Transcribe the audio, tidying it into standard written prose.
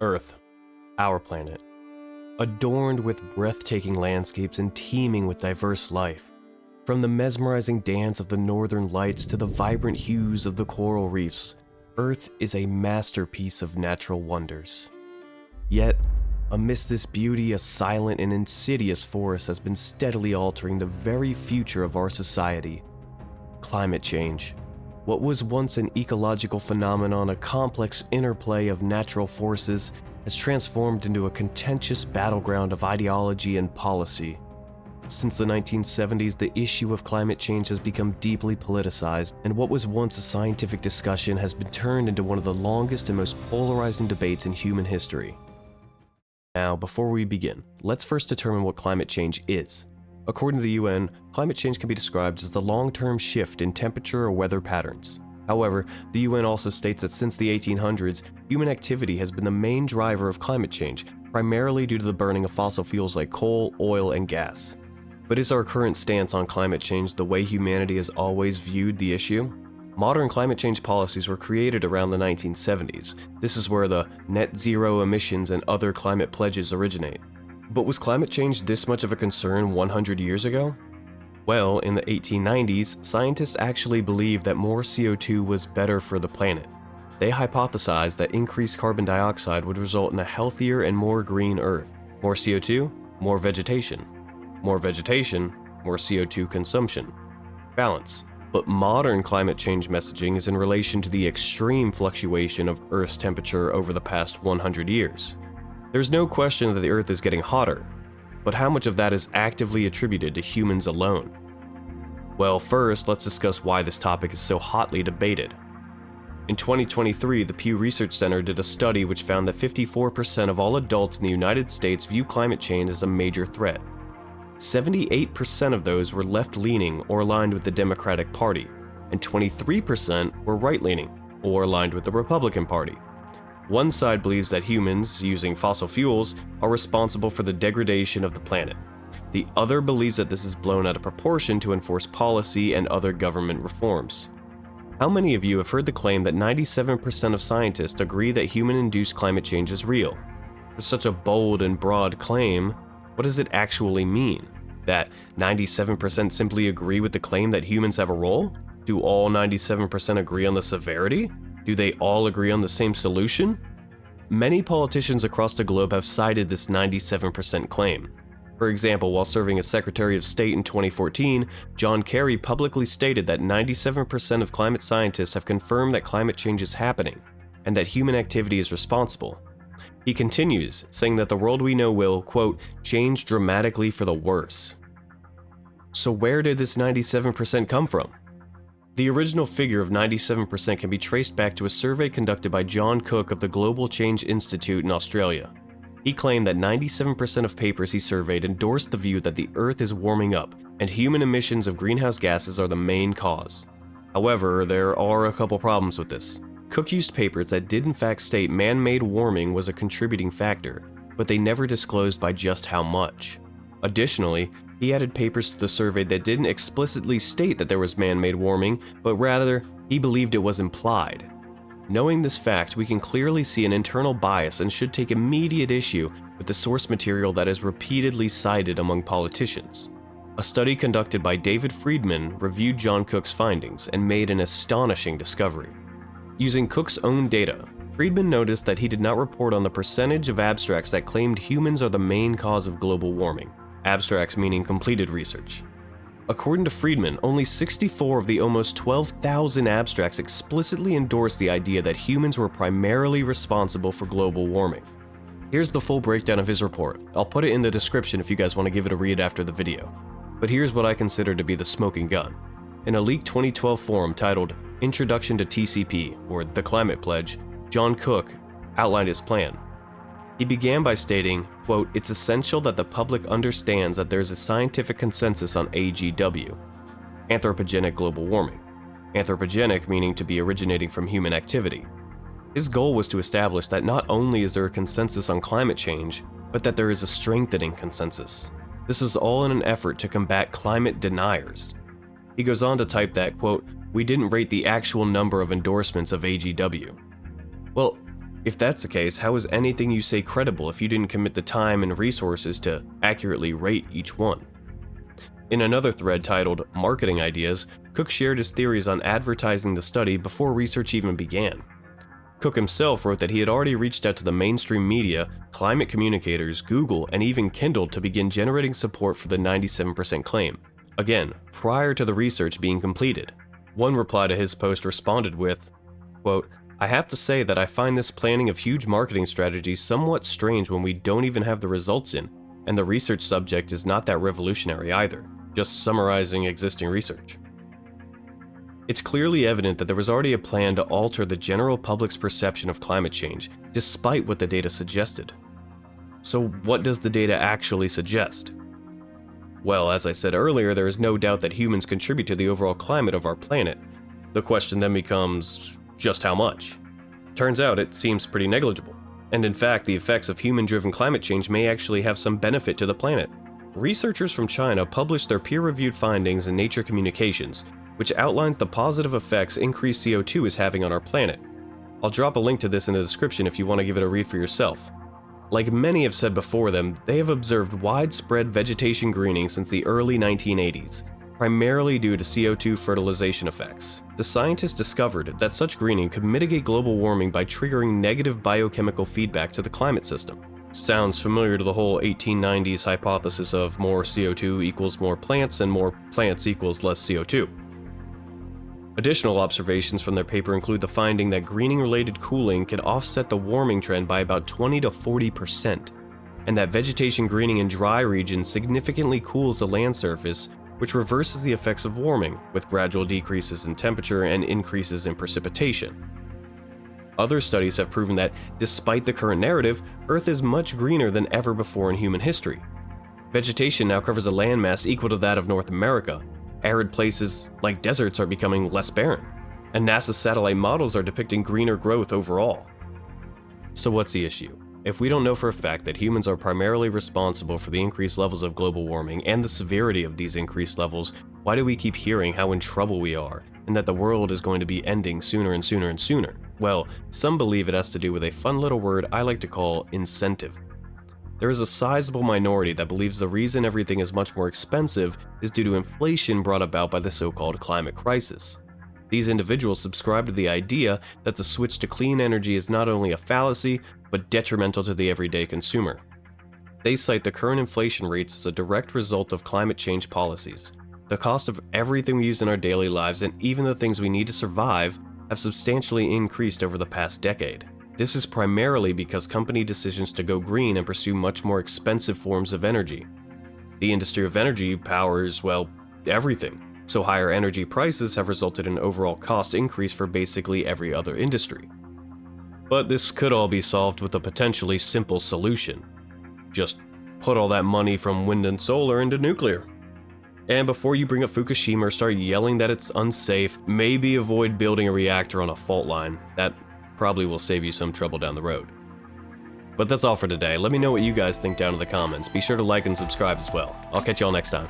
Earth, our planet, adorned with breathtaking landscapes and teeming with diverse life. From the mesmerizing dance of the northern lights to the vibrant hues of the coral reefs, Earth is a masterpiece of natural wonders. Yet, amidst this beauty, a silent and insidious force has been steadily altering the very future of our society. Climate change. What was once an ecological phenomenon, a complex interplay of natural forces, has transformed into a contentious battleground of ideology and policy. Since the 1970s, the issue of climate change has become deeply politicized, and what was once a scientific discussion has been turned into one of the longest and most polarizing debates in human history. Now, before we begin, let's first determine what climate change is. According to the UN, climate change can be described as the long-term shift in temperature or weather patterns. However, the UN also states that since the 1800s, human activity has been the main driver of climate change, primarily due to the burning of fossil fuels like coal, oil, and gas. But is our current stance on climate change the way humanity has always viewed the issue? Modern climate change policies were created around the 1970s. This is where the net zero emissions and other climate pledges originate. But was climate change this much of a concern 100 years ago? Well, in the 1890s, scientists actually believed that more CO2 was better for the planet. They hypothesized that increased carbon dioxide would result in a healthier and more green Earth. More CO2, more vegetation. More vegetation, more CO2 consumption. Balance. But modern climate change messaging is in relation to the extreme fluctuation of Earth's temperature over the past 100 years. There's no question that the Earth is getting hotter, but how much of that is actively attributed to humans alone? Well, first, let's discuss why this topic is so hotly debated. In 2023, the Pew Research Center did a study which found that 54% of all adults in the United States view climate change as a major threat. 78% of those were left-leaning or aligned with the Democratic Party, and 23% were right-leaning or aligned with the Republican Party. One side believes that humans, using fossil fuels, are responsible for the degradation of the planet. The other believes that this is blown out of proportion to enforce policy and other government reforms. How many of you have heard the claim that 97% of scientists agree that human-induced climate change is real? For such a bold and broad claim, what does it actually mean? That 97% simply agree with the claim that humans have a role? Do all 97% agree on the severity? Do they all agree on the same solution? Many politicians across the globe have cited this 97% claim. For example, while serving as Secretary of State in 2014, John Kerry publicly stated that 97% of climate scientists have confirmed that climate change is happening, and that human activity is responsible. He continues, saying that the world we know will, quote, change dramatically for the worse. So where did this 97% come from? The original figure of 97% can be traced back to a survey conducted by John Cook of the Global Change Institute in Australia. He claimed that 97% of papers he surveyed endorsed the view that the Earth is warming up and human emissions of greenhouse gases are the main cause. However, there are a couple problems with this. Cook used papers that did in fact state man-made warming was a contributing factor, but they never disclosed by just how much. Additionally, he added papers to the survey that didn't explicitly state that there was man-made warming, but rather, he believed it was implied. Knowing this fact, we can clearly see an internal bias and should take immediate issue with the source material that is repeatedly cited among politicians. A study conducted by David Friedman reviewed John Cook's findings and made an astonishing discovery. Using Cook's own data, Friedman noticed that he did not report on the percentage of abstracts that claimed humans are the main cause of global warming. Abstracts meaning completed research. According to Friedman, only 64 of the almost 12,000 abstracts explicitly endorsed the idea that humans were primarily responsible for global warming. Here's the full breakdown of his report. I'll put it in the description if you guys want to give it a read after the video. But here's what I consider to be the smoking gun. In a leaked 2012 forum titled Introduction to TCP, or The Climate Pledge, John Cook outlined his plan. He began by stating, quote, it's essential that the public understands that there's a scientific consensus on AGW, anthropogenic global warming. Anthropogenic meaning to be originating from human activity. His goal was to establish that not only is there a consensus on climate change, but that there is a strengthening consensus. This was all in an effort to combat climate deniers. He goes on to type that, quote, we didn't rate the actual number of endorsements of AGW. Well, If that's the case, how is anything you say credible if you didn't commit the time and resources to accurately rate each one? In another thread titled Marketing Ideas, Cook shared his theories on advertising the study before research even began. Cook himself wrote that he had already reached out to the mainstream media, climate communicators, Google, and even Kindle to begin generating support for the 97% claim. Again, prior to the research being completed. One reply to his post responded with, quote, "I have to say that I find this planning of huge marketing strategies somewhat strange when we don't even have the results in, and the research subject is not that revolutionary either, just summarizing existing research." It's clearly evident that there was already a plan to alter the general public's perception of climate change, despite what the data suggested. So what does the data actually suggest? Well, as I said earlier, there is no doubt that humans contribute to the overall climate of our planet. The question then becomes, just how much? Turns out it seems pretty negligible. And in fact, the effects of human-driven climate change may actually have some benefit to the planet. Researchers from China published their peer-reviewed findings in Nature Communications, which outlines the positive effects increased CO2 is having on our planet. I'll drop a link to this in the description if you want to give it a read for yourself. Like many have said before them, they have observed widespread vegetation greening since the early 1980s, primarily due to CO2 fertilization effects. The scientists discovered that such greening could mitigate global warming by triggering negative biochemical feedback to the climate system. Sounds familiar to the whole 1890s hypothesis of more CO2 equals more plants and more plants equals less CO2. Additional observations from their paper include the finding that greening-related cooling can offset the warming trend by about 20 to 40%, and that vegetation greening in dry regions significantly cools the land surface, which reverses the effects of warming, with gradual decreases in temperature and increases in precipitation. Other studies have proven that, despite the current narrative, Earth is much greener than ever before in human history. Vegetation now covers a landmass equal to that of North America. Arid places like deserts are becoming less barren, and NASA's satellite models are depicting greener growth overall. So what's the issue? If we don't know for a fact that humans are primarily responsible for the increased levels of global warming and the severity of these increased levels, why do we keep hearing how in trouble we are, and that the world is going to be ending sooner and sooner and sooner? Well, some believe it has to do with a fun little word I like to call incentive. There is a sizable minority that believes the reason everything is much more expensive is due to inflation brought about by the so-called climate crisis. These individuals subscribe to the idea that the switch to clean energy is not only a fallacy, but detrimental to the everyday consumer. They cite the current inflation rates as a direct result of climate change policies. The cost of everything we use in our daily lives, and even the things we need to survive, have substantially increased over the past decade. This is primarily because company decisions to go green and pursue much more expensive forms of energy. The industry of energy powers, well, everything, so higher energy prices have resulted in an overall cost increase for basically every other industry. But this could all be solved with a potentially simple solution. Just put all that money from wind and solar into nuclear. And before you bring up Fukushima or start yelling that it's unsafe, maybe avoid building a reactor on a fault line. That probably will save you some trouble down the road. But that's all for today. Let me know what you guys think down in the comments. Be sure to like and subscribe as well. I'll catch y'all next time.